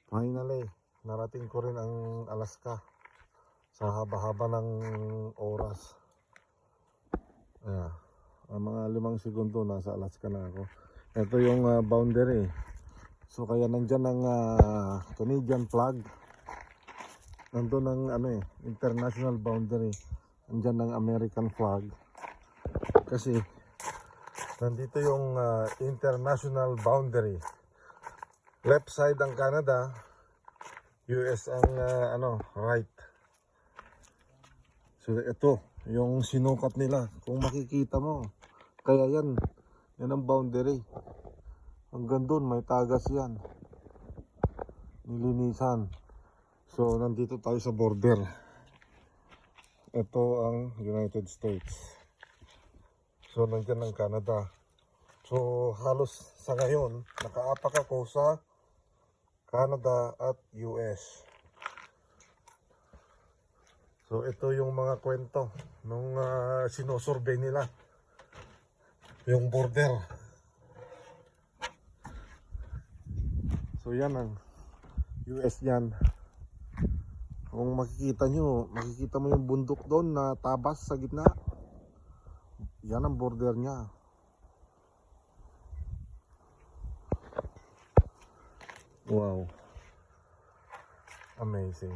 Finally, narating ko rin ang Alaska sa haba-haba ng oras. Ang mga 5 segundo nasa Alaska na ako. Ito yung boundary. So kaya nandyan ang Canadian flag. Nandun ang international boundary. Nandyan ang American flag. Kasi nandito yung international boundary. Left side ang Canada, US ang right. So ito yung sinukat nila. Kung makikita mo, kaya yan ang boundary. Hanggang doon may tagas yan, nilinisan. So nandito tayo sa border. Ito ang United States. So nandiyan ang Canada. So halos sa ngayon nakaapak ako sa Canada at US. So ito yung mga kwento nung sinosurvey nila yung border. So yan ang US yan. Kung makikita mo yung bundok doon na tabas sa gitna. Yan ang border niya. Wow. Amazing.